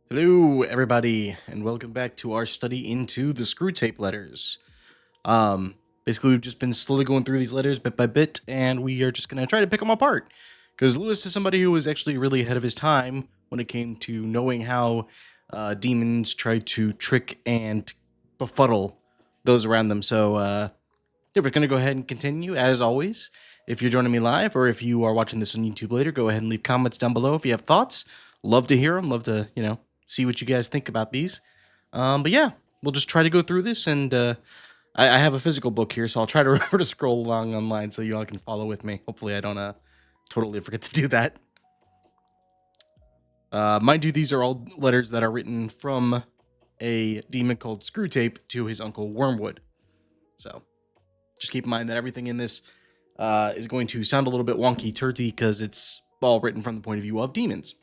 Hello, everybody, and welcome back to our study into the Screwtape Letters. Basically, we've just been slowly going through these letters bit by bit, and we are just going to try to pick them apart. Because Lewis is somebody who was actually really ahead of his time when it came to knowing how demons try to trick and befuddle those around them. So, we're going to go ahead and continue, as always. If you're joining me live, or if you are watching this on YouTube later, go ahead and leave comments down below if you have thoughts. Love to hear them. Love to, see what you guys think about these. But yeah, we'll just try to go through this, and I have a physical book here, so I'll try to remember to scroll along online so you all can follow with me. Hopefully, I don't totally forget to do that. Mind you, these are all letters that are written from a demon called Screwtape to his uncle Wormwood. So just keep in mind that everything in this is going to sound a little bit wonky-turty because it's all written from the point of view of demons.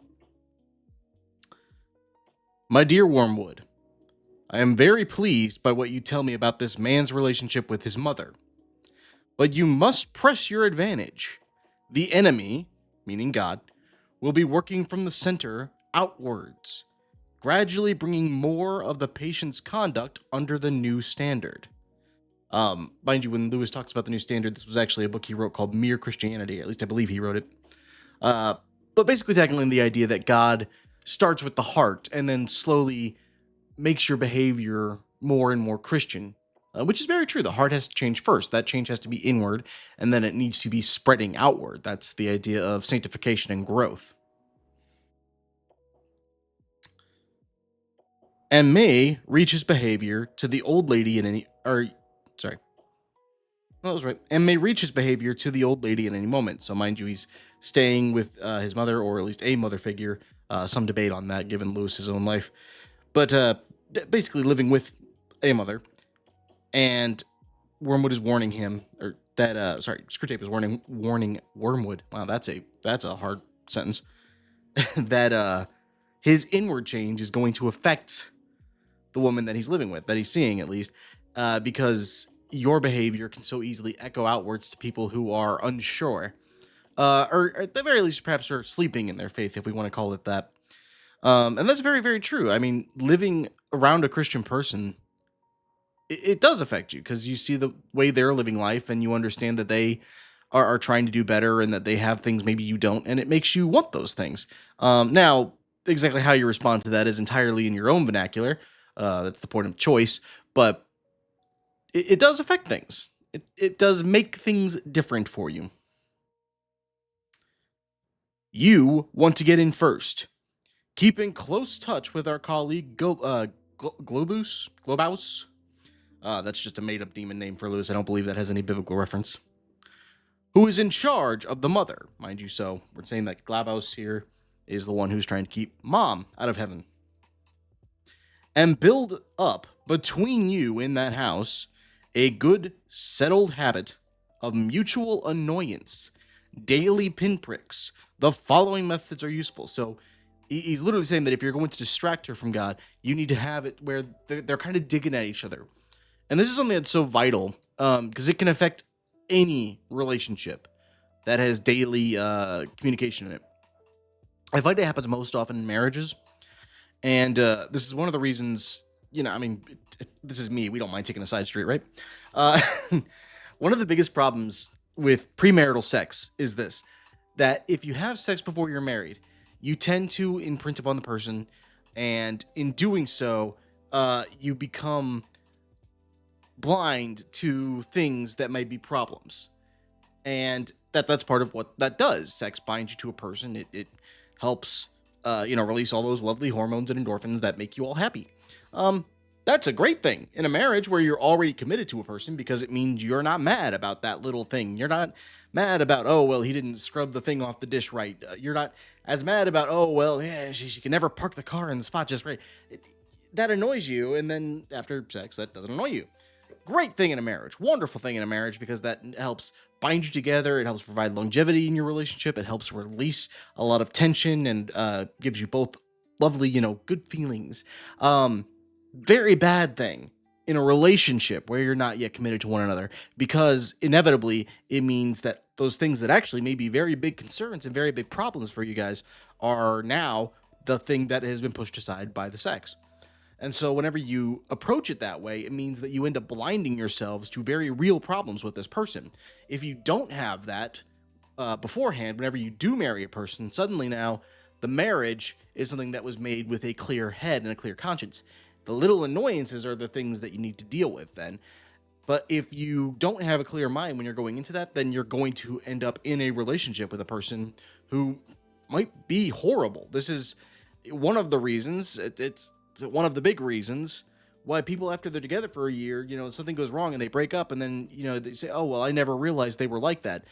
My dear Wormwood, I am very pleased by what you tell me about this man's relationship with his mother. But you must press your advantage. The enemy, meaning God, will be working from the center outwards, gradually bringing more of the patient's conduct under the new standard. Mind you, when Lewis talks about the new standard, this was actually a book he wrote called Mere Christianity. At least I believe he wrote it. But basically tackling the idea that God starts with the heart and then slowly makes your behavior more and more Christian, which is very true. The heart has to change first. That change has to be inward, and then it needs to be spreading outward. That's the idea of sanctification and growth. And may reach his behavior to the old lady in any, or sorry, well, that was right. And may reach his behavior to the old lady in any moment. So mind you, he's staying with his mother, or at least a mother figure. Some debate on that, given Lewis's own life. But basically living with a mother, and Wormwood is warning him, or that Screwtape is warning Wormwood. Wow, that's a hard sentence. That his inward change is going to affect the woman that he's living with, that he's seeing at least, because your behavior can so easily echo outwards to people who are unsure, or at the very least, perhaps are sleeping in their faith, if we want to call it that. And that's very, very true. I mean, living around a Christian person, it does affect you because you see the way they're living life and you understand that they are trying to do better and that they have things maybe you don't, and it makes you want those things. Now, exactly how you respond to that is entirely in your own vernacular. That's the point of choice, but it does affect things. It does make things different for you. You want to get in first. Keep in close touch with our colleague Globaus. That's just a made-up demon name for Lewis. I don't believe that has any biblical reference. Who is in charge of the mother, mind you. So we're saying that Glabaus here is the one who's trying to keep mom out of heaven. And build up between you in that house a good settled habit of mutual annoyance, daily pinpricks. The following methods are useful. So he's literally saying that if you're going to distract her from God, you need to have it where they're kind of digging at each other. And this is something that's so vital because it can affect any relationship that has daily communication in it. I find it happens most often in marriages. And this is one of the reasons, this is me. We don't mind taking a side street, right? One of the biggest problems with premarital sex is this, that if you have sex before you're married, you tend to imprint upon the person, and in doing so, you become blind to things that may be problems. And that's part of what that does. Sex binds you to a person. It helps release all those lovely hormones and endorphins that make you all happy. That's a great thing in a marriage where you're already committed to a person, because it means you're not mad about that little thing. You're not mad about, oh, well, he didn't scrub the thing off the dish right. You're not as mad about, oh, well, yeah, she can never park the car in the spot just right. That annoys you, and then after sex, that doesn't annoy you. Great thing in a marriage, wonderful thing in a marriage, because that helps bind you together. It helps provide longevity in your relationship. It helps release a lot of tension and gives you both lovely, good feelings. Very bad thing in a relationship where you're not yet committed to one another, because inevitably it means that those things that actually may be very big concerns and very big problems for you guys are now the thing that has been pushed aside by the sex. And so, whenever you approach it that way, it means that you end up blinding yourselves to very real problems with this person. If you don't have that beforehand, whenever you do marry a person, suddenly now the marriage is something that was made with a clear head and a clear conscience. The little annoyances are the things that you need to deal with then. But if you don't have a clear mind when you're going into that, then you're going to end up in a relationship with a person who might be horrible. This is one of the reasons, it's one of the big reasons why people, after they're together for a year, something goes wrong and they break up, and then, they say, oh, well, I never realized they were like that.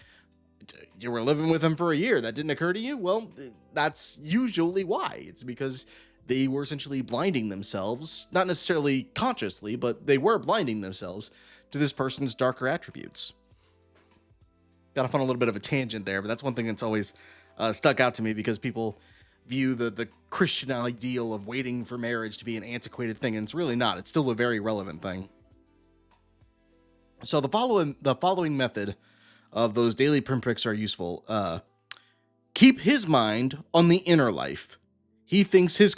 You were living with them for a year. That didn't occur to you? Well, that's usually why. It's because they were essentially blinding themselves, not necessarily consciously, but they were blinding themselves to this person's darker attributes. Got off on a little bit of a tangent there, but that's one thing that's always stuck out to me, because people view the Christian ideal of waiting for marriage to be an antiquated thing, and it's really not. It's still a very relevant thing. So the following method of those daily pinpricks are useful. Keep his mind on the inner life. He thinks his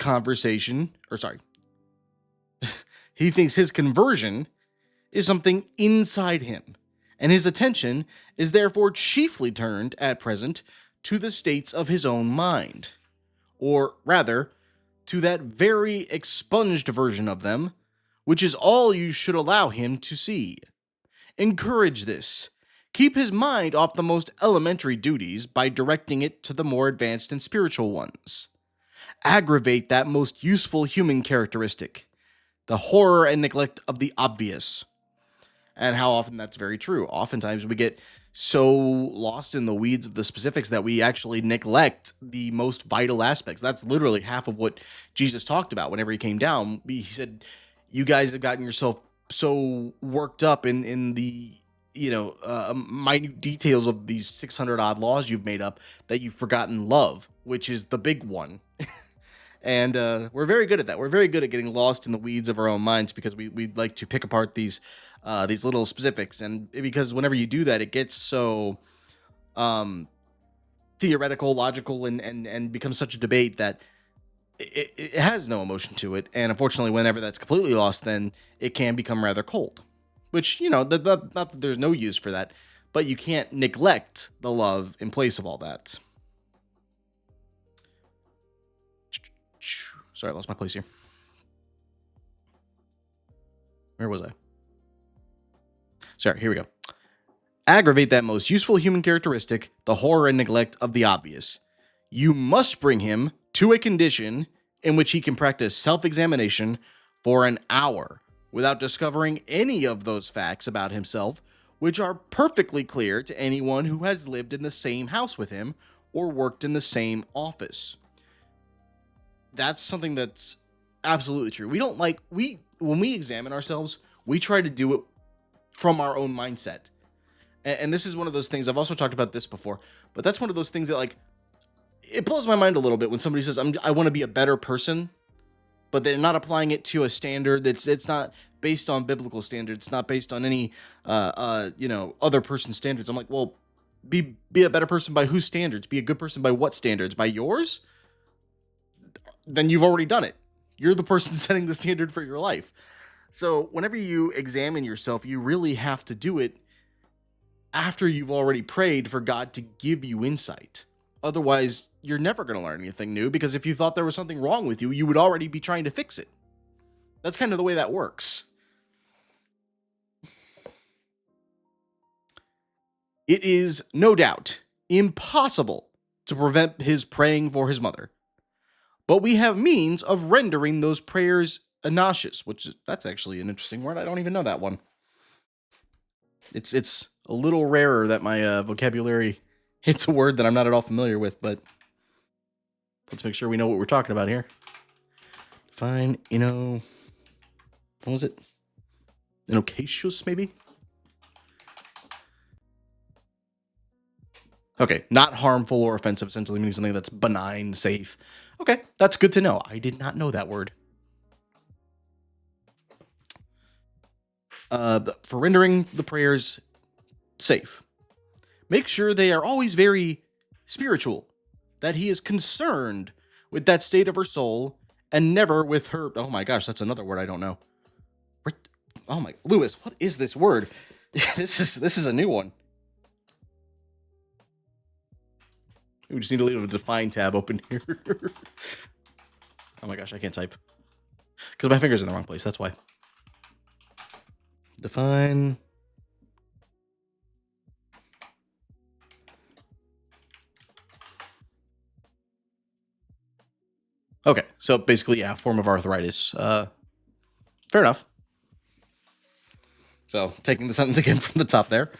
he thinks his conversion is something inside him, and his attention is therefore chiefly turned at present to the states of his own mind, or rather, to that very expunged version of them, which is all you should allow him to see. Encourage this. Keep his mind off the most elementary duties by directing it to the more advanced and spiritual ones. Aggravate that most useful human characteristic, the horror and neglect of the obvious. And how often that's very true. Oftentimes we get so lost in the weeds of the specifics that we actually neglect the most vital aspects. That's literally half of what Jesus talked about whenever he came down. He said, you guys have gotten yourself so worked up in the minute details of these 600 odd laws you've made up that you've forgotten love, which is the big one. And we're very good at that. We're very good at getting lost in the weeds of our own minds, because we like to pick apart these little specifics. And because whenever you do that, it gets so theoretical, logical, and becomes such a debate that it has no emotion to it. And unfortunately, whenever that's completely lost, then it can become rather cold. Which, not that there's no use for that, but you can't neglect the love in place of all that. Sorry, I lost my place here. Where was I? Sorry, here we go. Aggravate that most useful human characteristic, the horror and neglect of the obvious. You must bring him to a condition in which he can practice self-examination for an hour without discovering any of those facts about himself, which are perfectly clear to anyone who has lived in the same house with him or worked in the same office. That's something that's absolutely true. When we examine ourselves, we try to do it from our own mindset. And this is one of those things, I've also talked about this before, but that's one of those things that, it blows my mind a little bit when somebody says, I want to be a better person, but they're not applying it to a standard it's not based on biblical standards. It's not based on any, other person's standards. I'm like, well, be a better person by whose standards? Be a good person by what standards? By yours? Then you've already done it. You're the person setting the standard for your life. So whenever you examine yourself, you really have to do it after you've already prayed for God to give you insight. Otherwise, you're never going to learn anything new, because if you thought there was something wrong with you, you would already be trying to fix it. That's kind of the way that works. It is, no doubt, impossible to prevent his praying for his mother. But we have means of rendering those prayers nauseous, that's actually an interesting word. I don't even know that one. It's a little rarer that my vocabulary hits a word that I'm not at all familiar with, but let's make sure we know what we're talking about here. Fine, what was it? Innocacious, maybe? Okay, not harmful or offensive, essentially meaning something that's benign, safe. Okay, that's good to know. I did not know that word. For rendering the prayers safe, make sure they are always very spiritual, that he is concerned with that state of her soul, and never with her. Oh my gosh, that's another word I don't know. Oh my, Lewis, what is this word? This is a new one. We just need to leave a define tab open here. Oh my gosh, I can't type because my finger's in the wrong place. That's why. Define. Okay, so basically, yeah, form of arthritis. Fair enough. So, taking the sentence again from the top there.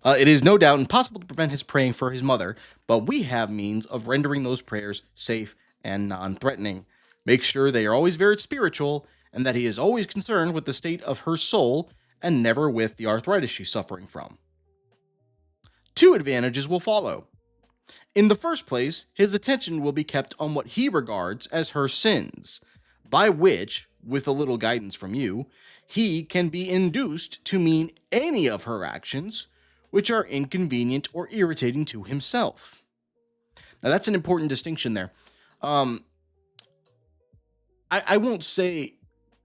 It is no doubt impossible to prevent his praying for his mother, but we have means of rendering those prayers safe and non-threatening. Make sure they are always very spiritual, and that he is always concerned with the state of her soul and never with the arthritis she's suffering from. Two advantages will follow. In the first place, his attention will be kept on what he regards as her sins, by which, with a little guidance from you, he can be induced to mean any of her actions which are inconvenient or irritating to himself. Now, that's an important distinction there. I won't say,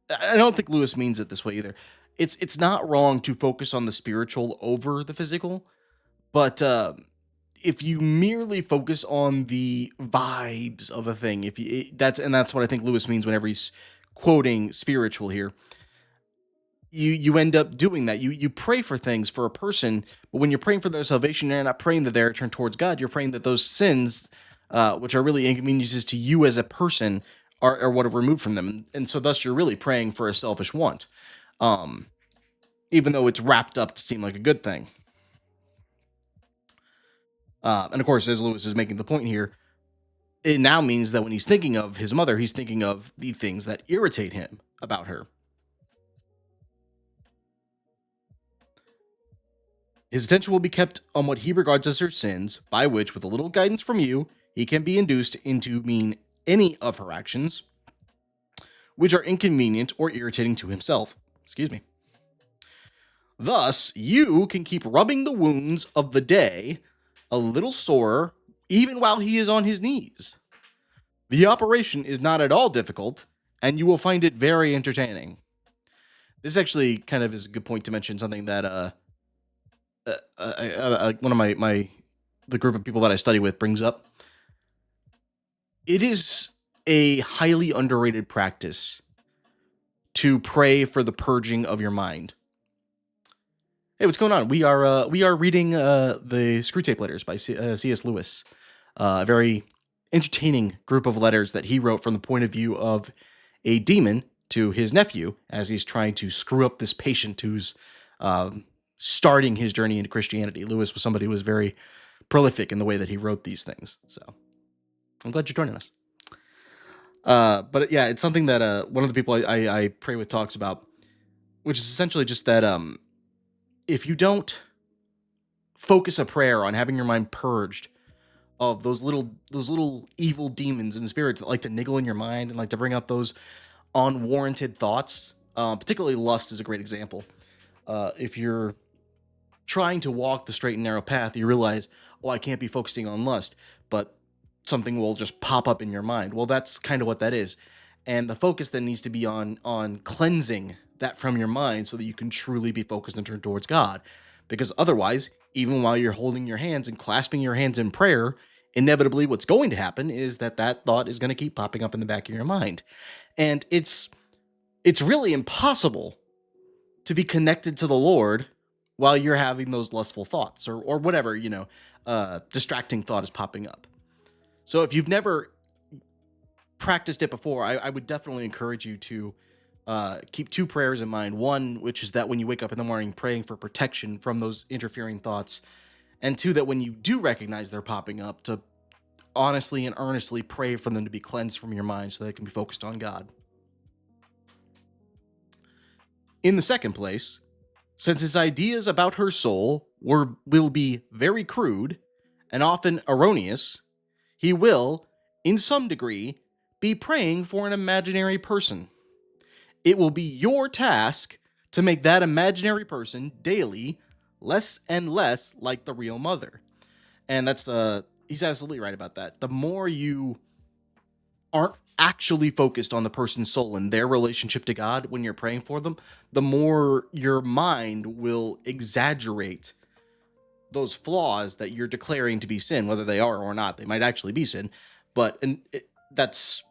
I don't think Lewis means it this way either. It's not wrong to focus on the spiritual over the physical, but if you merely focus on the vibes of a thing, that's what I think Lewis means whenever he's quoting spiritual here. You end up doing that. You pray for things for a person, but when you're praying for their salvation, you're not praying that they're turned towards God. You're praying that those sins, which are really inconveniences to you as a person, are what are removed from them, and so thus you're really praying for a selfish want, even though it's wrapped up to seem like a good thing. And of course, as Lewis is making the point here, it now means that when he's thinking of his mother, he's thinking of the things that irritate him about her. His attention will be kept on what he regards as her sins, by which, with a little guidance from you, he can be induced into mean any of her actions, which are inconvenient or irritating to himself. Excuse me. Thus, you can keep rubbing the wounds of the day a little sorer, even while he is on his knees. The operation is not at all difficult, and you will find it very entertaining. This actually kind of is a good point to mention something that one of the group of people that I study with brings up. It is a highly underrated practice to pray for the purging of your mind. Hey, what's going on? We are reading the Screwtape Letters by C.S. Lewis. A very entertaining group of letters that he wrote from the point of view of a demon to his nephew as he's trying to screw up this patient who's starting his journey into Christianity. Lewis was somebody who was very prolific in the way that he wrote these things. So I'm glad you're joining us. But yeah, it's something that one of the people I pray with talks about, which is essentially just that if you don't focus a prayer on having your mind purged of those little evil demons and spirits that like to niggle in your mind and like to bring up those unwarranted thoughts, particularly lust is a great example. If you're trying to walk the straight and narrow path, you realize, oh, I can't be focusing on lust, but something will just pop up in your mind. Well, that's kind of what that is. And the focus then needs to be on cleansing that from your mind so that you can truly be focused and turn towards God. Because otherwise, even while you're holding your hands and clasping your hands in prayer, inevitably what's going to happen is that thought is going to keep popping up in the back of your mind. And it's really impossible to be connected to the Lord while you're having those lustful thoughts or whatever, distracting thought is popping up. So if you've never practiced it before, I would definitely encourage you to keep two prayers in mind. One, which is that when you wake up in the morning, praying for protection from those interfering thoughts. And two, that when you do recognize they're popping up, to honestly and earnestly pray for them to be cleansed from your mind so they can be focused on God. In the second place, since his ideas about her soul will be very crude and often erroneous, he will, in some degree, be praying for an imaginary person. It will be your task to make that imaginary person daily less and less like the real mother. And that's he's absolutely right about that. The more you aren't actually focused on the person's soul and their relationship to God when you're praying for them, the more your mind will exaggerate those flaws that you're declaring to be sin, whether they are or not. They might actually be sin, but that's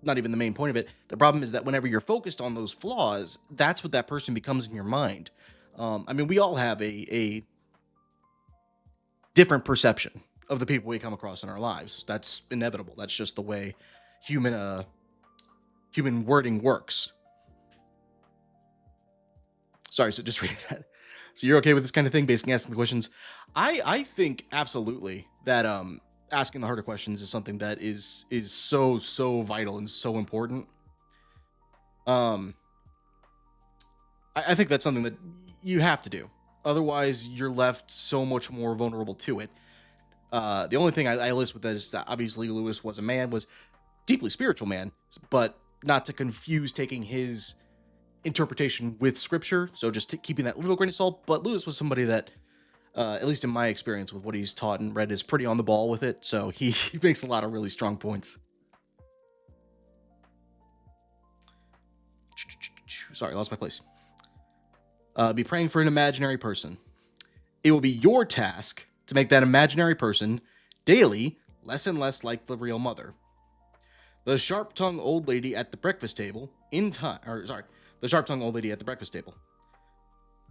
not even the main point of it. The problem is that whenever you're focused on those flaws, that's what that person becomes in your mind. I mean, we all have a different perception of the people we come across in our lives. That's inevitable. That's just the way human human wording works. Sorry, so just read that. So you're okay with this kind of thing, basically asking the questions? I think absolutely that asking the harder questions is something that is so vital and so important. Um, I think that's something that you have to do. Otherwise, you're left so much more vulnerable to it. The only thing I list with that is that obviously Lewis was a man, was deeply spiritual man, but not to confuse taking his interpretation with scripture. So just keeping that little grain of salt. But Lewis was somebody that, at least in my experience with what he's taught and read, is pretty on the ball with it. So he makes a lot of really strong points. Sorry, lost my place. Be praying for an imaginary person. It will be your task to make that imaginary person daily less and less like the real mother. The sharp-tongued old lady at the breakfast table, the sharp-tongued old lady at the breakfast table.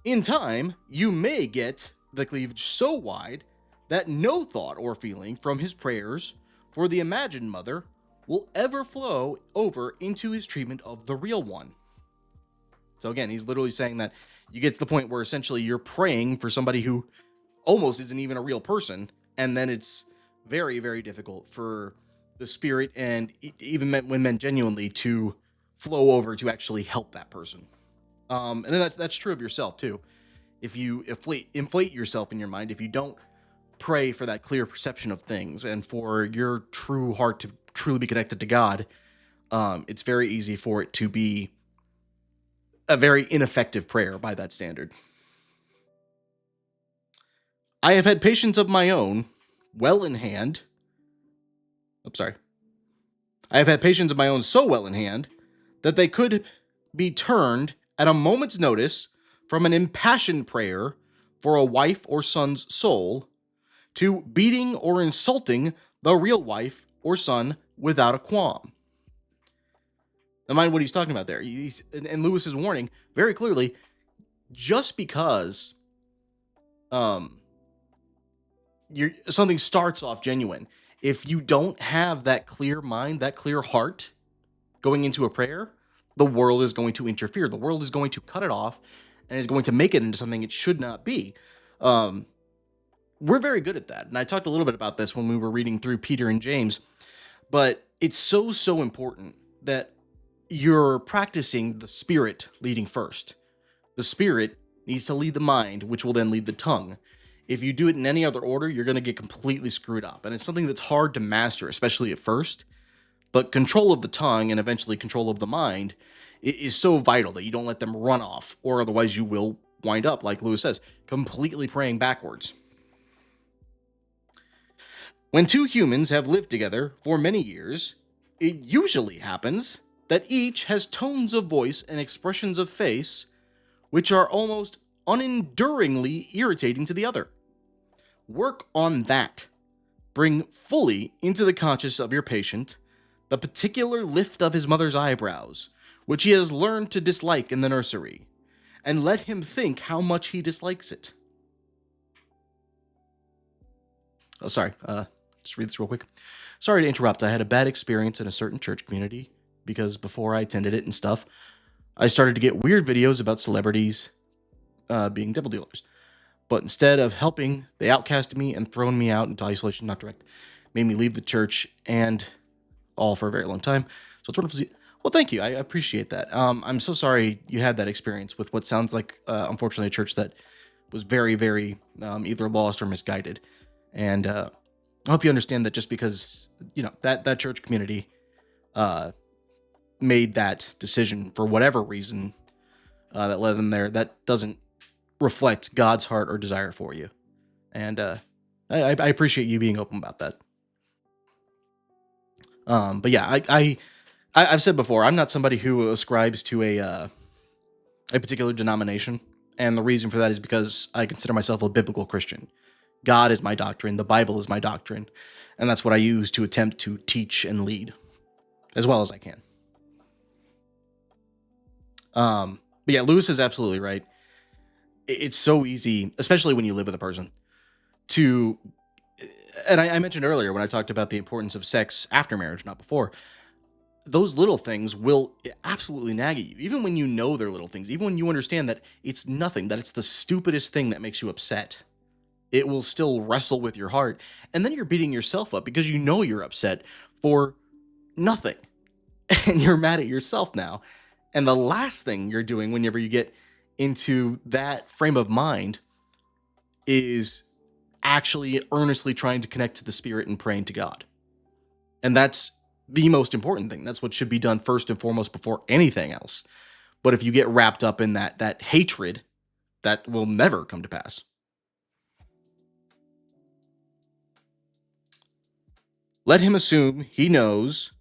In time, you may get the cleavage so wide that no thought or feeling from his prayers for the imagined mother will ever flow over into his treatment of the real one. So again, he's literally saying that you get to the point where essentially you're praying for somebody who almost isn't even a real person, and then it's very, very difficult for the spirit and even when meant genuinely to flow over to actually help that person. And then that's true of yourself too. If you inflate yourself in your mind, if you don't pray for that clear perception of things and for your true heart to truly be connected to God, it's very easy for it to be a very ineffective prayer by that standard. I have had patients of my own well in hand. Oops, sorry. I have had patients of my own so well in hand that they could be turned at a moment's notice from an impassioned prayer for a wife or son's soul to beating or insulting the real wife or son without a qualm. Now, mind what he's talking about there. And Lewis is warning very clearly, just because something starts off genuine, if you don't have that clear mind, that clear heart going into a prayer, the world is going to interfere. The world is going to cut it off and is going to make it into something it should not be. We're very good at that. And I talked a little bit about this when we were reading through Peter and James, but it's so important that you're practicing the spirit leading first. The spirit needs to lead the mind, which will then lead the tongue. If you do it in any other order, you're going to get completely screwed up. And it's something that's hard to master, especially at first. But control of the tongue and eventually control of the mind is so vital that you don't let them run off, or otherwise you will wind up, like Lewis says, completely praying backwards. When two humans have lived together for many years, it usually happens that each has tones of voice and expressions of face which are almost unenduringly irritating to the other. Work on that. Bring fully into the conscious of your patient the particular lift of his mother's eyebrows, which he has learned to dislike in the nursery, and let him think how much he dislikes it. Oh, sorry. Just read this real quick. Sorry to interrupt. I had a bad experience in a certain church community because before I attended it and stuff, I started to get weird videos about celebrities being devil dealers. But instead of helping, they outcasted me and thrown me out into isolation, not direct. Made me leave the church and all for a very long time. So it's wonderful to see. Well, thank you. I appreciate that. I'm so sorry you had that experience with what sounds like, unfortunately, a church that was very, very either lost or misguided. And I hope you understand that just because, that church community made that decision for whatever reason that led them there, that doesn't reflect God's heart or desire for you. And I appreciate you being open about that. But yeah, I've said before, I'm not somebody who ascribes to a particular denomination, and the reason for that is because I consider myself a biblical Christian. God is my doctrine, the Bible is my doctrine, and that's what I use to attempt to teach and lead as well as I can. But yeah, Lewis is absolutely right. It's so easy, especially when you live with a person, to, and I mentioned earlier when I talked about the importance of sex after marriage, not before. Those little things will absolutely nag at you, even when you know they're little things, even when you understand that it's nothing, that it's the stupidest thing that makes you upset. It will still wrestle with your heart, and then you're beating yourself up because you know you're upset for nothing, and you're mad at yourself now. And the last thing you're doing whenever you get into that frame of mind is actually earnestly trying to connect to the spirit and praying to God. And that's the most important thing. That's what should be done first and foremost before anything else. But if you get wrapped up in that hatred, that will never come to pass. Let him assume he knows.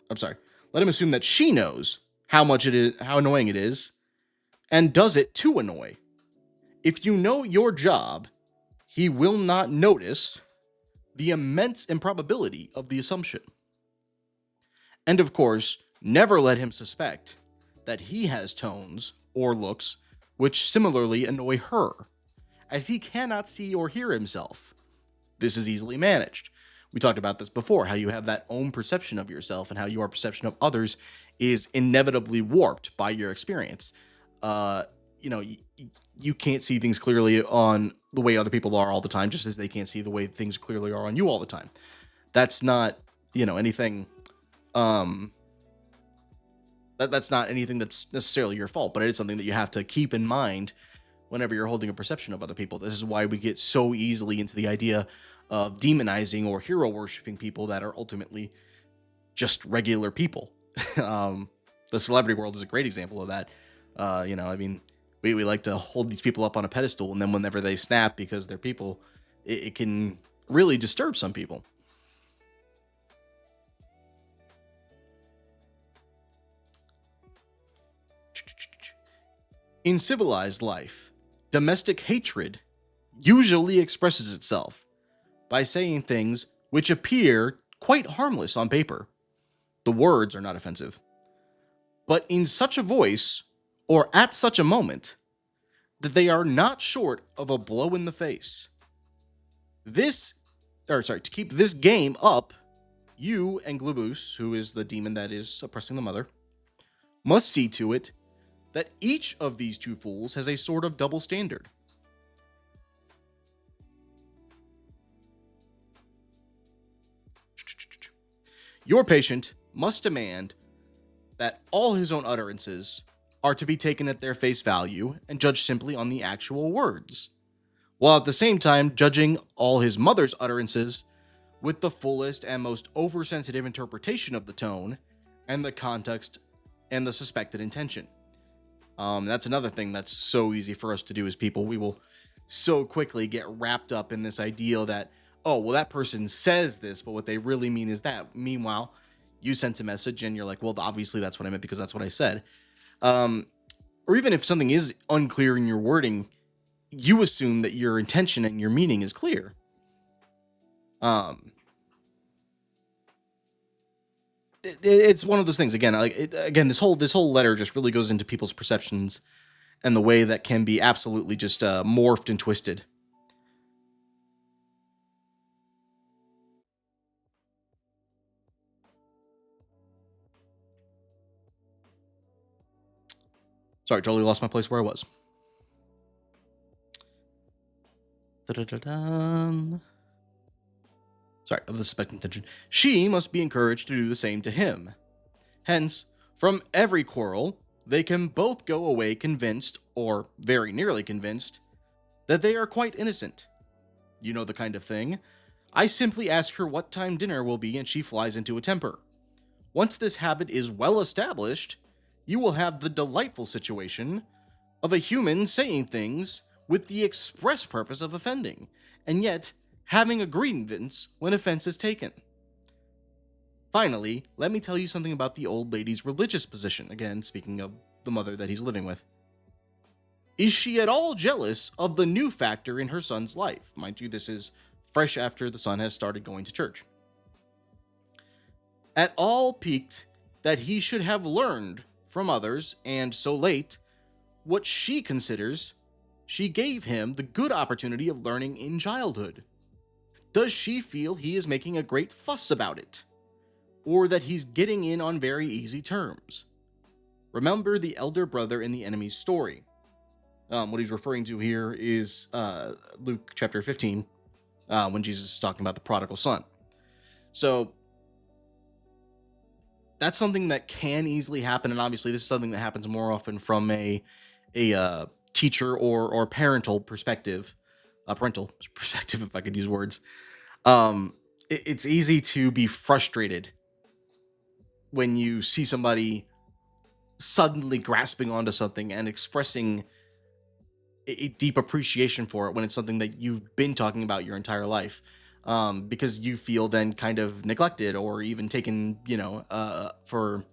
I'm sorry. Let him assume that she knows how much it is, how annoying it is, and does it to annoy. If you know your job, he will not notice the immense improbability of the assumption. And of course, never let him suspect that he has tones or looks which similarly annoy her, as he cannot see or hear himself. This is easily managed. We talked about this before, how you have that own perception of yourself and how your perception of others is inevitably warped by your experience. You know, you can't see things clearly on the way other people are all the time, just as they can't see the way things clearly are on you all the time. That's not, anything. That's not anything that's necessarily your fault, but it is something that you have to keep in mind whenever you're holding a perception of other people. This is why we get so easily into the idea of demonizing or hero worshiping people that are ultimately just regular people. The celebrity world is a great example of that. We like to hold these people up on a pedestal, and then whenever they snap because they're people, it can really disturb some people. In civilized life, domestic hatred usually expresses itself by saying things which appear quite harmless on paper. The words are not offensive. But in such a voice, or at such a moment, that they are not short of a blow in the face. To keep this game up, you and Glubus, who is the demon that is oppressing the mother, must see to it that each of these two fools has a sort of double standard. Your patient must demand that all his own utterances are to be taken at their face value and judged simply on the actual words, while at the same time judging all his mother's utterances with the fullest and most oversensitive interpretation of the tone and the context and the suspected intention. That's another thing that's so easy for us to do as people. We will so quickly get wrapped up in this idea that, oh, well, that person says this, but what they really mean is that. Meanwhile, you sent a message and you're like, well, obviously that's what I meant because that's what I said. Or even if something is unclear in your wording, you assume that your intention and your meaning is clear. It's one of those things. Again, this whole letter just really goes into people's perceptions and the way that can be absolutely just morphed and twisted. Sorry, totally lost my place where I was. Sorry, of the suspect intention. She must be encouraged to do the same to him. Hence, from every quarrel, they can both go away convinced, or very nearly convinced, that they are quite innocent. You know the kind of thing. I simply ask her what time dinner will be and she flies into a temper. Once this habit is well established, you will have the delightful situation of a human saying things with the express purpose of offending, and yet having a grievance when offense is taken. Finally, let me tell you something about the old lady's religious position. Again, speaking of the mother that he's living with. Is she at all jealous of the new factor in her son's life? Mind you, this is fresh after the son has started going to church. At all piqued that he should have learned from others, and so late, what she considers she gave him the good opportunity of learning in childhood. Does she feel he is making a great fuss about it? Or that he's getting in on very easy terms? Remember the elder brother in the enemy's story. What he's referring to here is Luke chapter 15, when Jesus is talking about the prodigal son. So that's something that can easily happen, and obviously this is something that happens more often from a teacher or parental perspective, if I could use words. It's easy to be frustrated when you see somebody suddenly grasping onto something and expressing a deep appreciation for it when it's something that you've been talking about your entire life, because you feel then kind of neglected or even taken, for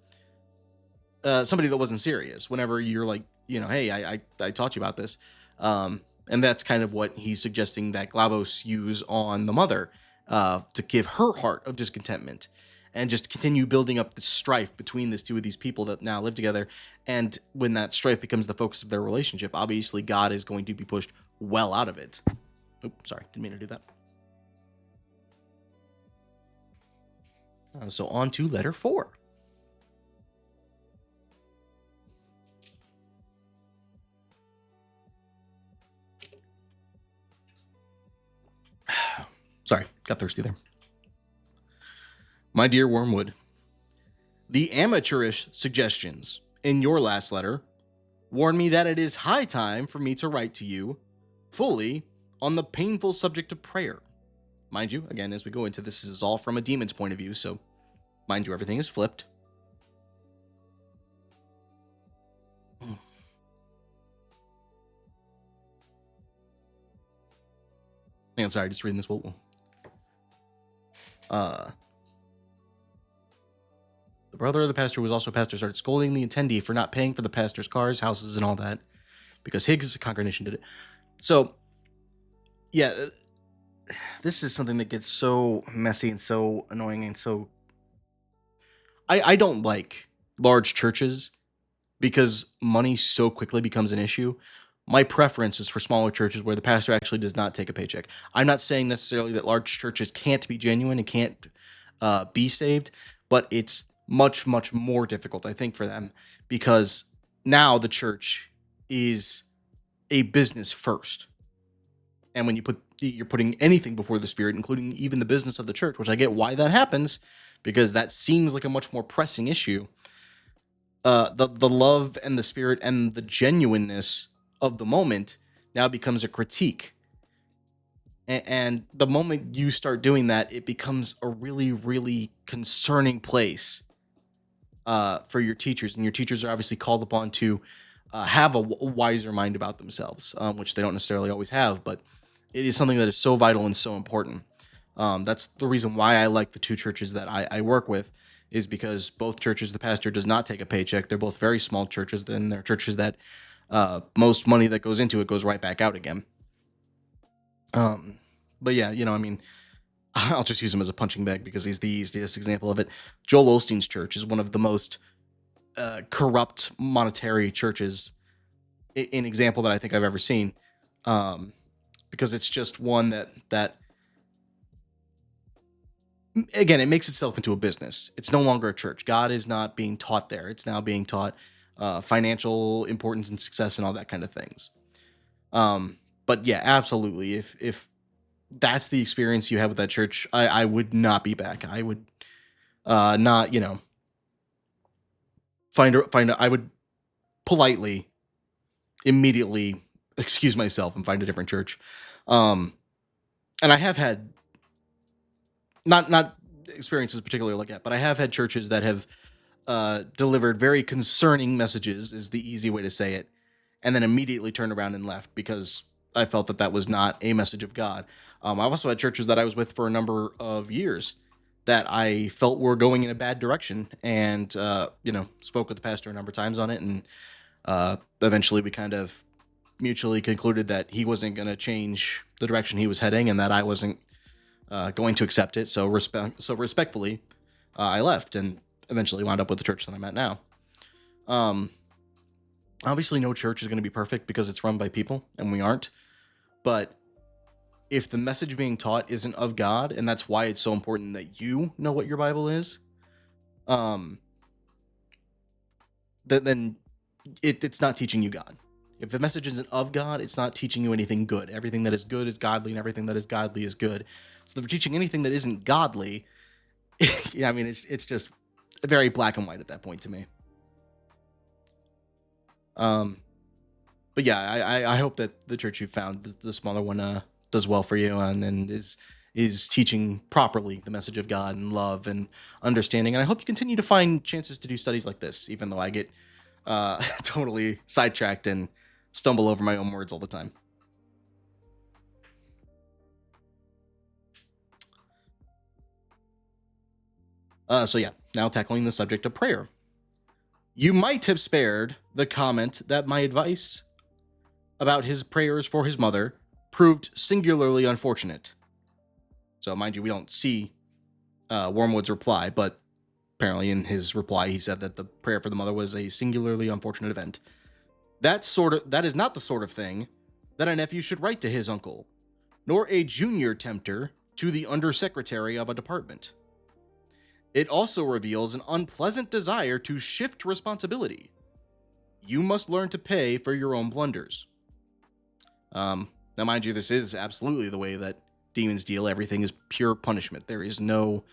somebody that wasn't serious whenever you're like, hey, I taught you about this. And that's kind of what he's suggesting that Glabos use on the mother, to give her heart of discontentment and just continue building up the strife between these two of these people that now live together. And when that strife becomes the focus of their relationship, obviously God is going to be pushed well out of it. Oops, sorry, didn't mean to do that. So on to letter 4. Sorry, got thirsty there. My dear Wormwood, the amateurish suggestions in your last letter warn me that it is high time for me to write to you fully on the painful subject of prayer. Mind you, again, as we go into this, this is all from a demon's point of view, so mind you, everything is flipped. I'm sorry, just reading this. The brother of the pastor, who was also a pastor, started scolding the attendee for not paying for the pastor's cars, houses, and all that, because Higgs' congregation did it. So, yeah, this is something that gets so messy and so annoying and so... I don't like large churches because money so quickly becomes an issue. My preference is for smaller churches where the pastor actually does not take a paycheck. I'm not saying necessarily that large churches can't be genuine and can't be saved, but it's much, much more difficult, I think, for them, because now the church is a business first. And when you're putting anything before the Spirit, including even the business of the church, which I get why that happens, because that seems like a much more pressing issue. The love and the Spirit and the genuineness of the moment now becomes a critique. And the moment you start doing that, it becomes a really, really concerning place for your teachers. And your teachers are obviously called upon to have a wiser mind about themselves, which they don't necessarily always have, but it is something that is so vital and so important. That's the reason why I like the two churches that I work with, is because both churches, the pastor does not take a paycheck. They're both very small churches, and they're churches that most money that goes into it goes right back out again. But yeah, I'll just use him as a punching bag because he's the easiest example of it. Joel Osteen's church is one of the most corrupt monetary churches, an example that I think I've ever seen, because it's just one that again, it makes itself into a business. It's no longer a church. God is not being taught there. It's now being taught financial importance and success and all that kind of things. But yeah, absolutely. If that's the experience you have with that church, I would not be back. I would not, I would politely, immediately excuse myself and find a different church. And I have had not experiences particularly like that, but I have had churches that have delivered very concerning messages, is the easy way to say it, and then immediately turned around and left because I felt that was not a message of God. I've also had churches that I was with for a number of years that I felt were going in a bad direction, and spoke with the pastor a number of times on it, and eventually we kind of mutually concluded that he wasn't going to change the direction he was heading, and that I wasn't going to accept it. So respectfully, I left and eventually wound up with the church that I'm at now. Um, Obviously, no church is going to be perfect because it's run by people, and we aren't. But if the message being taught isn't of God, and that's why it's so important that you know what your Bible is, um, then it's not teaching you God. If the message isn't of God, it's not teaching you anything good. Everything that is good is godly, and everything that is godly is good. So if we're teaching anything that isn't godly, yeah, I mean, it's just very black and white at that point to me. But yeah, I hope that the church you found, the smaller one, does well for you, and is teaching properly the message of God and love and understanding. And I hope you continue to find chances to do studies like this, even though I get totally sidetracked and stumble over my own words all the time. So yeah, now tackling the subject of prayer. You might have spared the comment that my advice about his prayers for his mother proved singularly unfortunate. So mind you, we don't see Wormwood's reply, but apparently in his reply he said that the prayer for the mother was a singularly unfortunate event. That is not the sort of thing that a nephew should write to his uncle, nor a junior tempter to the undersecretary of a department. It also reveals an unpleasant desire to shift responsibility. You must learn to pay for your own blunders. Now, mind you, this is absolutely the way that demons deal. Everything is pure punishment. There is no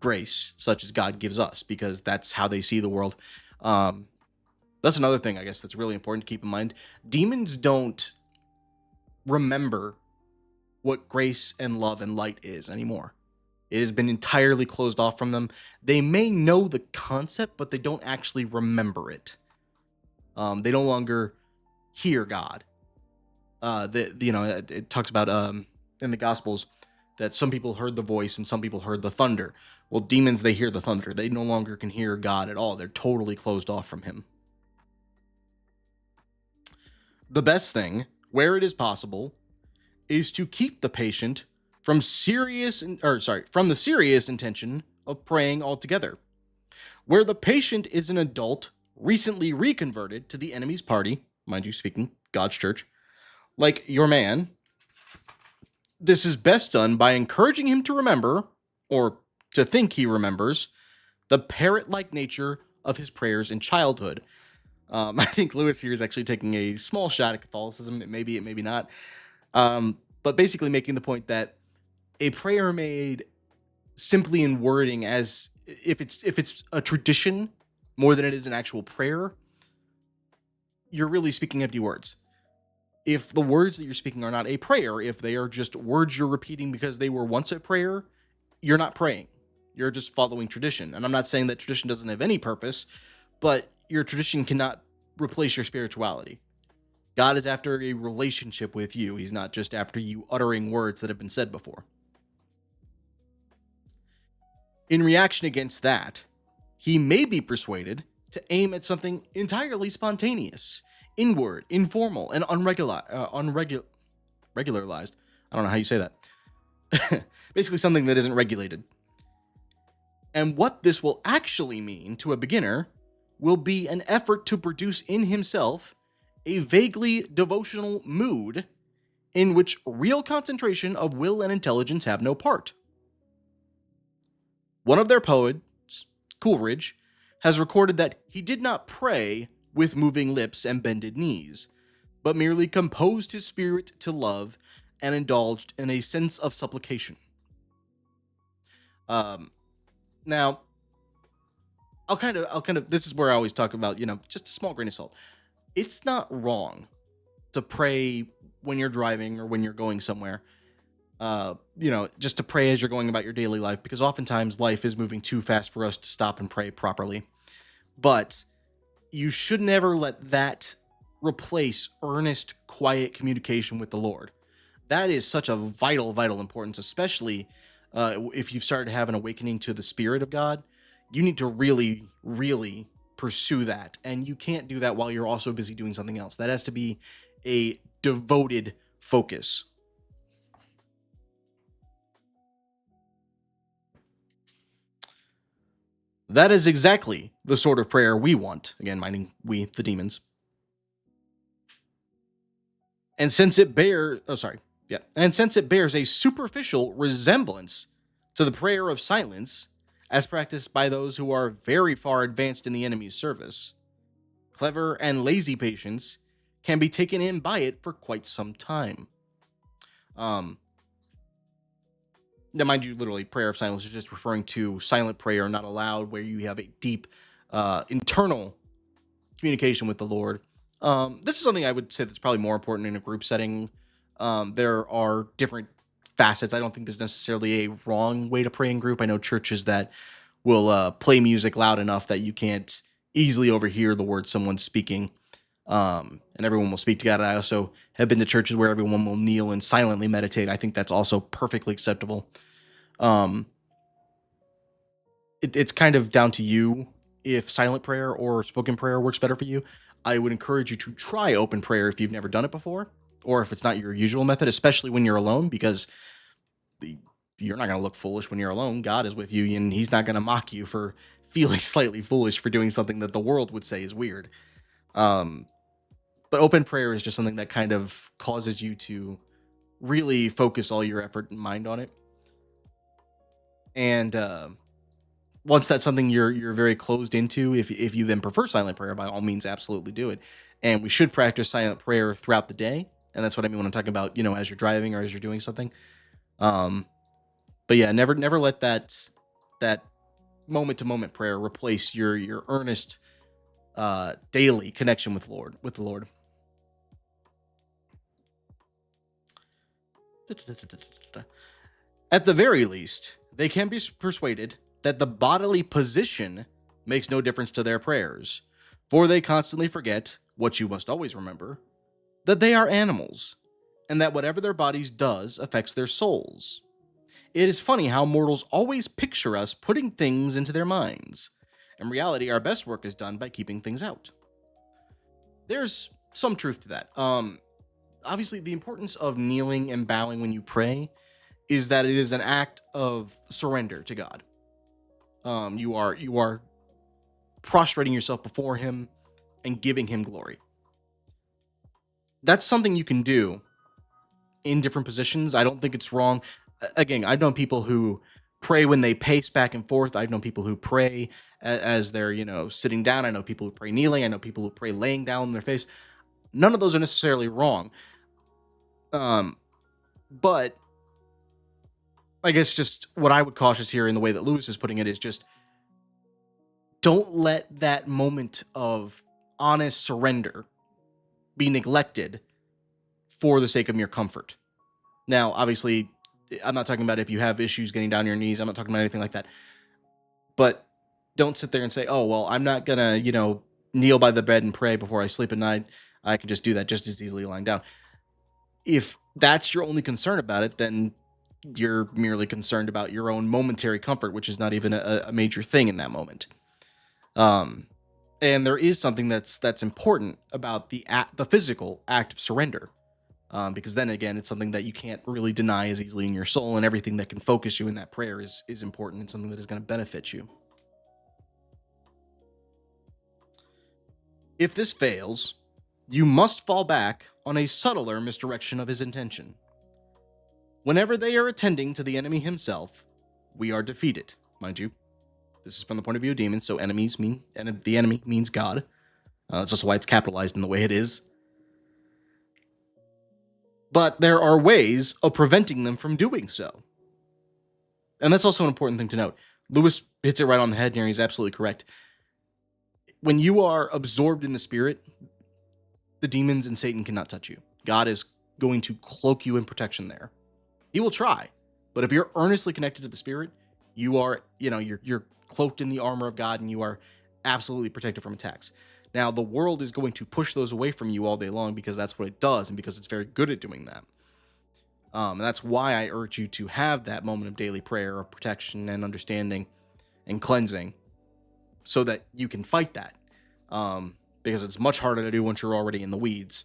grace such as God gives us, because that's how they see the world. That's another thing, I guess, that's really important to keep in mind. Demons don't remember what grace and love and light is anymore. It has been entirely closed off from them. They may know the concept, but they don't actually remember it. They no longer hear God. It talks about in the Gospels that some people heard the voice and some people heard the thunder. Well, demons, they hear the thunder. They no longer can hear God at all. They're totally closed off from him. The best thing, where it is possible, is to keep the patient from the serious intention of praying altogether. Where the patient is an adult recently reconverted to the enemy's party, mind you, speaking God's church, like your man, this is best done by encouraging him to remember, or to think he remembers, the parrot-like nature of his prayers in childhood. I think Lewis here is actually taking a small shot at Catholicism. It may be, not. But basically making the point that a prayer made simply in wording, as if it's a tradition more than it is an actual prayer, you're really speaking empty words. If the words that you're speaking are not a prayer, if they are just words you're repeating because they were once a prayer, you're not praying. You're just following tradition. And I'm not saying that tradition doesn't have any purpose, but your tradition cannot replace your spirituality. God is after a relationship with you. He's not just after you uttering words that have been said before. In reaction against that, he may be persuaded to aim at something entirely spontaneous, inward, informal, and regularized. I don't know how you say that. Basically something that isn't regulated. And what this will actually mean to a beginner will be an effort to produce in himself a vaguely devotional mood in which real concentration of will and intelligence have no part. One of their poets, Coleridge, has recorded that he did not pray with moving lips and bended knees, but merely composed his spirit to love and indulged in a sense of supplication. Now, I'll kind of, this is where I always talk about, just a small grain of salt. It's not wrong to pray when you're driving or when you're going somewhere. Just to pray as you're going about your daily life, because oftentimes life is moving too fast for us to stop and pray properly. But you should never let that replace earnest, quiet communication with the Lord. That is such a vital, vital importance, especially if you've started to have an awakening to the spirit of God, you need to really, really pursue that. And you can't do that while you're also busy doing something else. That has to be a devoted focus. That is exactly the sort of prayer we want. Again, minding we, the demons. And since it bears, oh, sorry. Yeah. And since it bears a superficial resemblance to the prayer of silence, as practiced by those who are very far advanced in the enemy's service, clever and lazy patients can be taken in by it for quite some time. Um, Now, mind you, literally, prayer of silence is just referring to silent prayer, not aloud, where you have a deep internal communication with the Lord. This is something I would say that's probably more important in a group setting. There are different facets. I don't think there's necessarily a wrong way to pray in group. I know churches that will play music loud enough that you can't easily overhear the words someone's speaking. And everyone will speak together. I also have been to churches where everyone will kneel and silently meditate. I think that's also perfectly acceptable. Um, it's kind of down to you if silent prayer or spoken prayer works better for you. I would encourage you to try open prayer if you've never done it before, or if it's not your usual method, especially when you're alone, because the, you're not going to look foolish when you're alone. God is with you, and He's not going to mock you for feeling slightly foolish for doing something that the world would say is weird. Um, but open prayer is just something that kind of causes you to really focus all your effort and mind on it. And once that's something you're very closed into, if you then prefer silent prayer, by all means, absolutely do it. And we should practice silent prayer throughout the day, and that's what I mean when I'm talking about, as you're driving or as you're doing something. Um, but yeah, never let that moment to moment prayer replace your earnest daily connection with the Lord. At the very least, they can be persuaded that the bodily position makes no difference to their prayers, for they constantly forget, what you must always remember, that they are animals, and that whatever their bodies does affects their souls. It is funny how mortals always picture us putting things into their minds. In reality, our best work is done by keeping things out. There's some truth to that. Obviously, the importance of kneeling and bowing when you pray is that it is an act of surrender to God. You are prostrating yourself before Him and giving Him glory. That's something you can do in different positions. I don't think it's wrong. Again, I've known people who pray when they pace back and forth. I've known people who pray as they're sitting down. I know people who pray kneeling. I know people who pray laying down on their face. None of those are necessarily wrong. But I guess just what I would cautious here in the way that Lewis is putting it is just don't let that moment of honest surrender be neglected for the sake of mere comfort. Now, obviously, I'm not talking about if you have issues getting down on your knees. I'm not talking about anything like that. But don't sit there and say, oh, well, I'm not going to, kneel by the bed and pray before I sleep at night. I can just do that just as easily lying down. If that's your only concern about it, then you're merely concerned about your own momentary comfort, which is not even a major thing in that moment. And there is something that's important about the physical act of surrender, because then again, it's something that you can't really deny as easily in your soul, and everything that can focus you in that prayer is important and something that is going to benefit you. If this fails, you must fall back on a subtler misdirection of his intention. Whenever they are attending to the enemy himself, we are defeated. Mind you, this is from the point of view of demons, so the enemy means God. That's also why it's capitalized in the way it is. But there are ways of preventing them from doing so. And that's also an important thing to note. Lewis hits it right on the head here, and he's absolutely correct. When you are absorbed in the Spirit, the demons and Satan cannot touch you. God is going to cloak you in protection there. He will try, but if you're earnestly connected to the Spirit, you are, you're cloaked in the armor of God, and you are absolutely protected from attacks. Now, the world is going to push those away from you all day long because that's what it does, and because it's very good at doing that. And that's why I urge you to have that moment of daily prayer of protection and understanding and cleansing so that you can fight that. Because it's much harder to do once you're already in the weeds.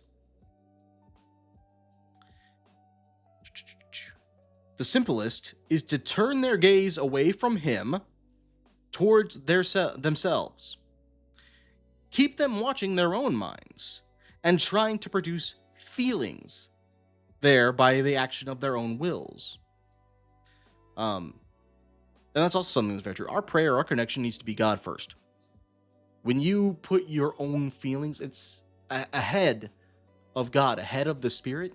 The simplest is to turn their gaze away from him towards themselves. Keep them watching their own minds and trying to produce feelings there by the action of their own wills. And that's also something that's very true. Our prayer, our connection needs to be God first. When you put your own feelings, it's ahead of God, ahead of the Spirit.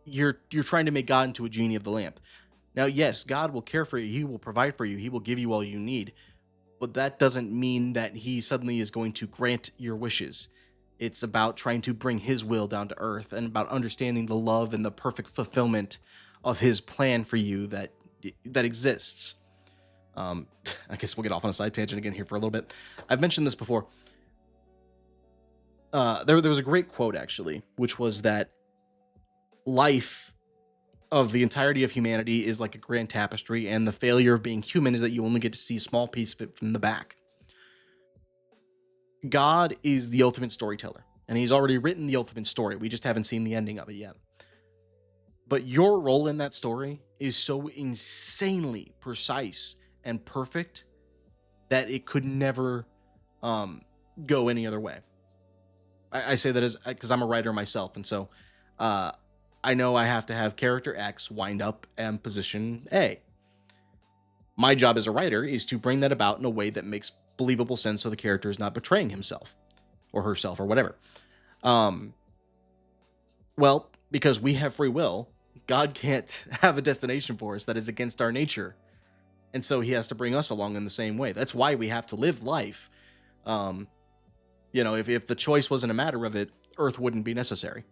You're trying to make God into a genie of the lamp. Now, yes, God will care for you. He will provide for you. He will give you all you need. But that doesn't mean that he suddenly is going to grant your wishes. It's about trying to bring his will down to earth and about understanding the love and the perfect fulfillment of his plan for you that exists. I guess we'll get off on a side tangent again here for a little bit. I've mentioned this before. There was a great quote, actually, which was that life of the entirety of humanity is like a grand tapestry, and the failure of being human is that you only get to see a small piece of it from the back. God is the ultimate storyteller, and he's already written the ultimate story. We just haven't seen the ending of it yet. But your role in that story is so insanely precise and perfect that it could never go any other way. I say that because I'm a writer myself, and so I know I have to have character X wind up and position A. My job as a writer is to bring that about in a way that makes believable sense so the character is not betraying himself or herself or whatever. Well, because we have free will, God can't have a destination for us that is against our nature. And so he has to bring us along in the same way. That's why we have to live life. If the choice wasn't a matter of it, Earth wouldn't be necessary.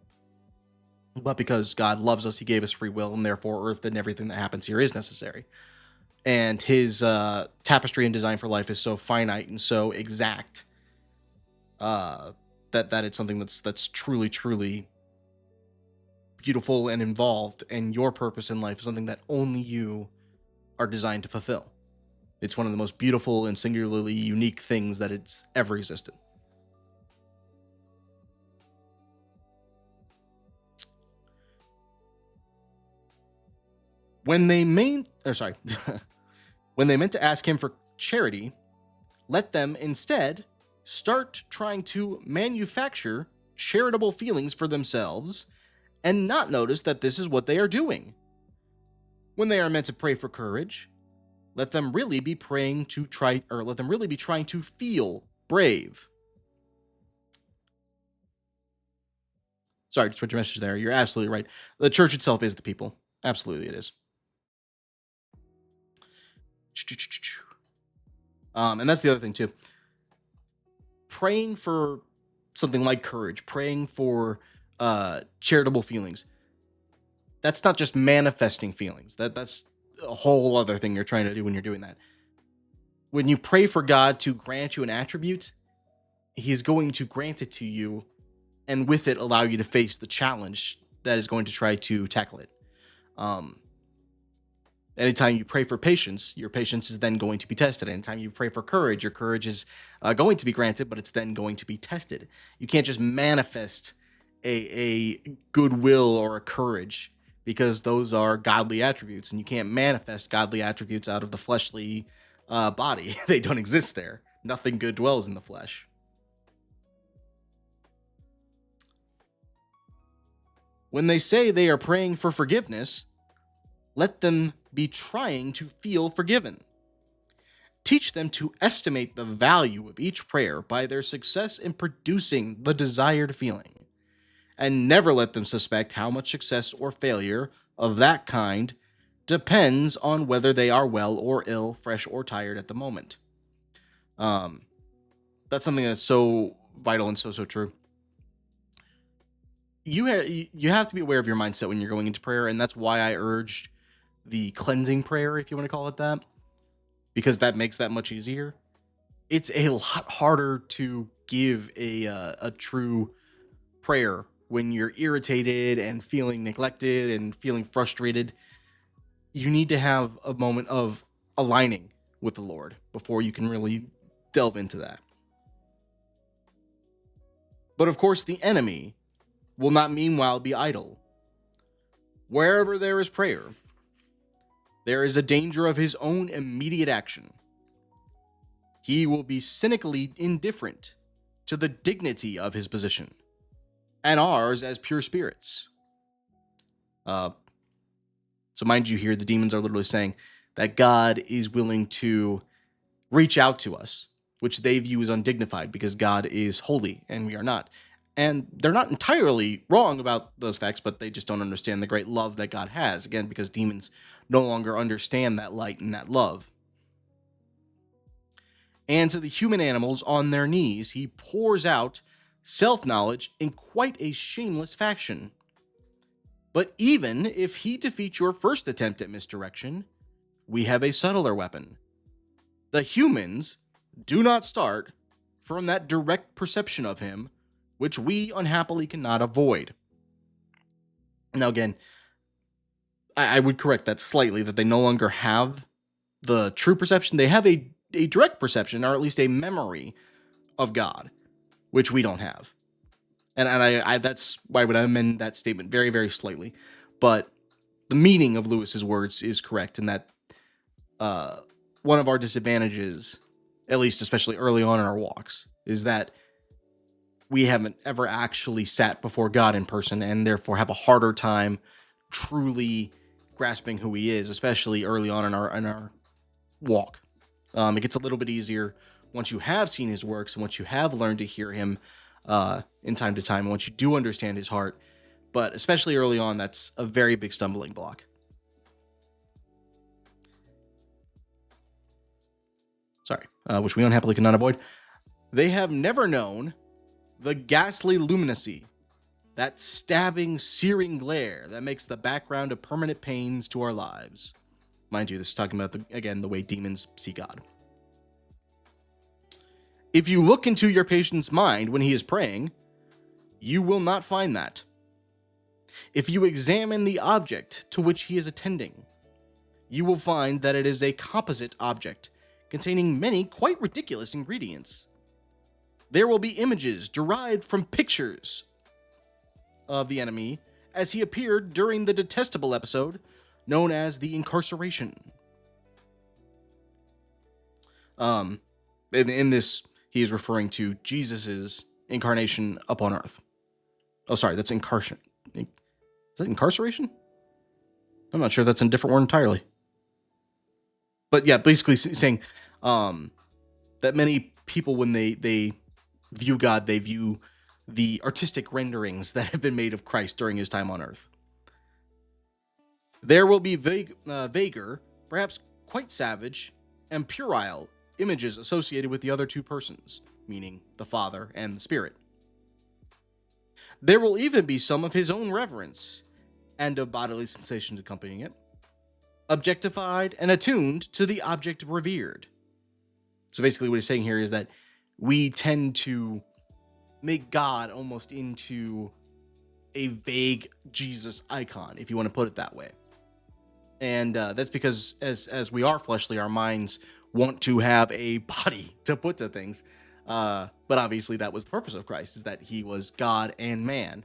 But because God loves us, he gave us free will, and therefore Earth and everything that happens here is necessary. And his tapestry and design for life is so finite and so exact that it's something that's truly, truly beautiful and involved, and your purpose in life is something that only you are designed to fulfill. It's one of the most beautiful and singularly unique things that it's ever existed. When they meant to ask him for charity, let them instead start trying to manufacture charitable feelings for themselves and not notice that this is what they are doing. When they are meant to pray for courage, let them really be trying to feel brave. Sorry, just put your message there. You're absolutely right. The church itself is the people. Absolutely, it is. And that's the other thing too. Praying for something like courage, praying for charitable feelings. That's not just manifesting feelings. That's a whole other thing you're trying to do when you're doing that. When you pray for God to grant you an attribute, he's going to grant it to you, and with it allow you to face the challenge that is going to try to tackle it. Anytime you pray for patience, your patience is then going to be tested. Anytime you pray for courage, your courage is going to be granted, but it's then going to be tested. You can't just manifest a goodwill or a courage, because those are godly attributes, and you can't manifest godly attributes out of the fleshly body. They don't exist there. Nothing good dwells in the flesh. When they say they are praying for forgiveness, let them be trying to feel forgiven. Teach them to estimate the value of each prayer by their success in producing the desired feeling, and never let them suspect how much success or failure of that kind depends on whether they are well or ill, fresh or tired at the moment. That's something that's so vital and so true. You have to be aware of your mindset when you're going into prayer, and that's why I urged the cleansing prayer, if you want to call it that, because that makes that much easier. It's a lot harder to give a true prayer when you're irritated and feeling neglected and feeling frustrated, you need to have a moment of aligning with the Lord before you can really delve into that. But of course, the enemy will not meanwhile be idle. Wherever there is prayer, there is a danger of his own immediate action. He will be cynically indifferent to the dignity of his position and ours as pure spirits. So mind you here, the demons are literally saying that God is willing to reach out to us, which they view as undignified because God is holy and we are not. And they're not entirely wrong about those facts, but they just don't understand the great love that God has. Again, because demons no longer understand that light and that love. And to the human animals on their knees, he pours out self-knowledge in quite a shameless fashion. But even if he defeats your first attempt at misdirection, we have a subtler weapon. The humans do not start from that direct perception of him, which we unhappily cannot avoid. Now again, I would correct that slightly, that they no longer have the true perception. They have a direct perception, or at least a memory of God, which we don't have. And I that's why I would amend that statement very, very slightly. But the meaning of Lewis's words is correct in that one of our disadvantages, at least especially early on in our walks, is that we haven't ever actually sat before God in person and therefore have a harder time truly grasping who he is, especially early on in our walk. It gets a little bit easier once you have seen his works and once you have learned to hear him in time to time, and once you do understand his heart. But especially early on, that's a very big stumbling block. Sorry, which we unhappily cannot avoid. They have never known the ghastly luminacy, that stabbing, searing glare that makes the background of permanent pains to our lives. Mind you, this is talking about, the way demons see God. If you look into your patient's mind when he is praying, you will not find that. If you examine the object to which he is attending, you will find that it is a composite object containing many quite ridiculous ingredients. There will be images derived from pictures of the enemy as he appeared during the detestable episode known as the incarceration. In this, he is referring to Jesus's incarnation upon earth. Oh, sorry, that's incarceration. Is that incarceration? I'm not sure. That's a different word entirely. But yeah, basically saying that many people, when they view God, they view the artistic renderings that have been made of Christ during his time on earth. There will be vaguer, perhaps quite savage, and puerile images associated with the other two persons, meaning the Father and the Spirit. There will even be some of his own reverence and of bodily sensations accompanying it, objectified and attuned to the object revered. So basically what he's saying here is that we tend to make God almost into a vague Jesus icon, if you want to put it that way. And that's because as we are fleshly, our minds want to have a body to put to things. But obviously that was the purpose of Christ, is that he was God and man.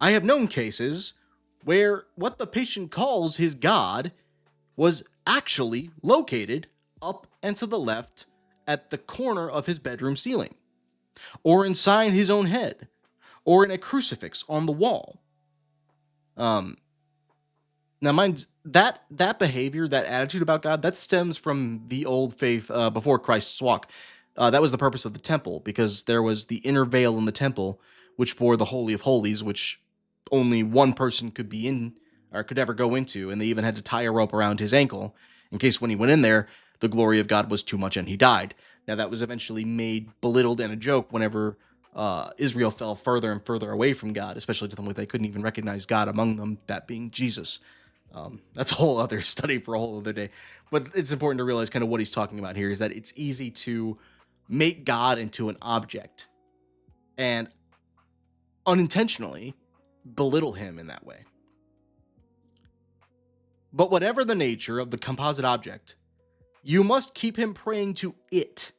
I have known cases where what the patient calls his God was actually located up and to the left at the corner of his bedroom ceiling, or inside his own head, or in a crucifix on the wall. Now, mind that behavior, that attitude about God, that stems from the old faith before Christ's walk. That was the purpose of the temple, because there was the inner veil in the temple, which bore the Holy of Holies, which only one person could be in, or could ever go into, and they even had to tie a rope around his ankle, in case when he went in there, the glory of God was too much and he died. Now, that was eventually made belittled and a joke whenever Israel fell further and further away from God, especially to the point they couldn't even recognize God among them, that being Jesus. That's a whole other study for a whole other day. But it's important to realize kind of what he's talking about here, is that it's easy to make God into an object and unintentionally belittle him in that way. But whatever the nature of the composite object, you must keep him praying to it,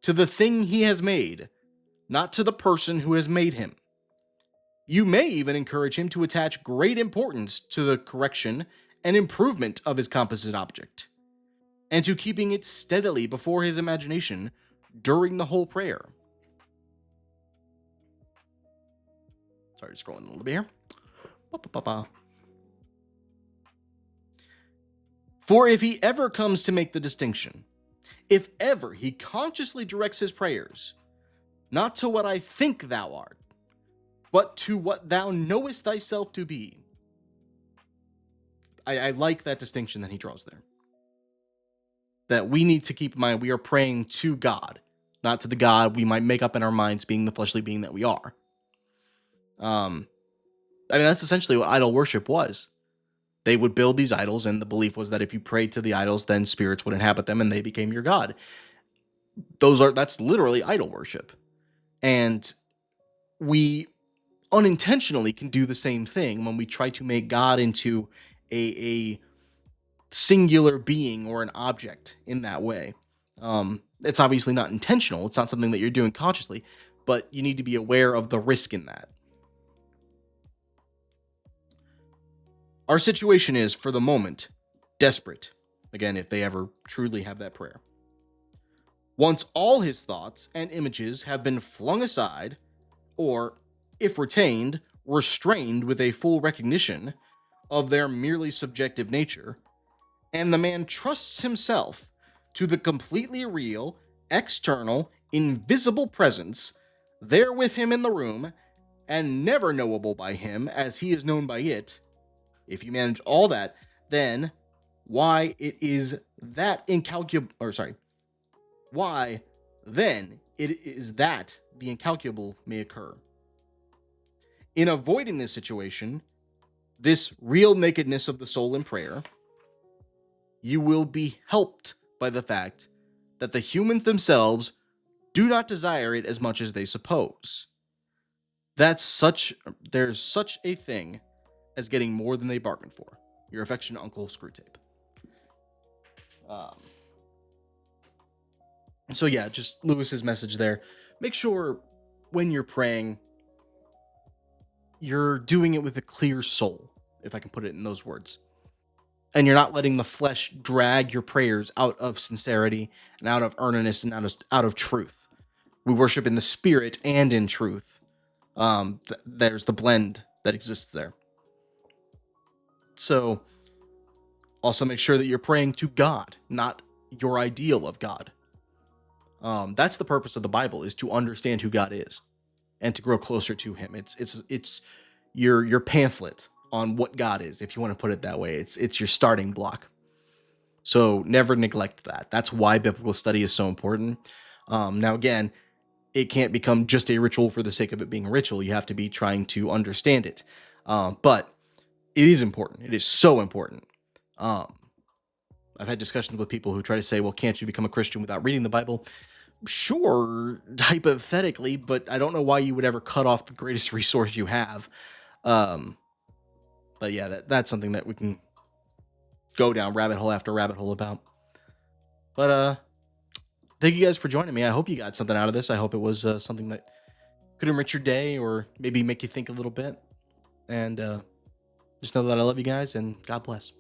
to the thing he has made, not to the person who has made him. You may even encourage him to attach great importance to the correction and improvement of his composite object, and to keeping it steadily before his imagination during the whole prayer. Sorry, scrolling a little bit here. For if he ever comes to make the distinction, if ever he consciously directs his prayers, not to what I think thou art, but to what thou knowest thyself to be. I like that distinction that he draws there. That we need to keep in mind we are praying to God, not to the God we might make up in our minds being the fleshly being that we are. I mean, that's essentially what idol worship was. They would build these idols, and the belief was that if you prayed to the idols, then spirits would inhabit them and they became your God. That's literally idol worship. And we unintentionally can do the same thing when we try to make God into a singular being or an object in that way. It's obviously not intentional. It's not something that you're doing consciously, but you need to be aware of the risk in that. Our situation is, for the moment, desperate. Again, if they ever truly have that prayer. Once all his thoughts and images have been flung aside, or, if retained, restrained with a full recognition of their merely subjective nature, and the man trusts himself to the completely real, external, invisible presence there with him in the room, and never knowable by him as he is known by it, if you manage all that, then why then it is that the incalculable may occur. In avoiding this situation, this real nakedness of the soul in prayer, you will be helped by the fact that the humans themselves do not desire it as much as they suppose. There's such a thing as getting more than they bargained for. Your affectionate uncle, Screwtape. So yeah, just Lewis's message there. Make sure when you're praying, you're doing it with a clear soul, if I can put it in those words. And you're not letting the flesh drag your prayers out of sincerity and out of earnestness and out of truth. We worship in the spirit and in truth. There's the blend that exists there. So also make sure that you're praying to God, not your ideal of God. That's the purpose of the Bible, is to understand who God is and to grow closer to him. It's your pamphlet on what God is, if you want to put it that way. It's your starting block. So never neglect that. That's why biblical study is so important. Now again, it can't become just a ritual for the sake of it being a ritual. You have to be trying to understand it. But it is important. It is so important. I've had discussions with people who try to say, well, can't you become a Christian without reading the Bible? Sure, hypothetically, but I don't know why you would ever cut off the greatest resource you have. But yeah, that's something that we can go down rabbit hole after rabbit hole about. But thank you guys for joining me. I hope you got something out of this. I hope it was something that could enrich your day or maybe make you think a little bit. And just know that I love you guys, and God bless.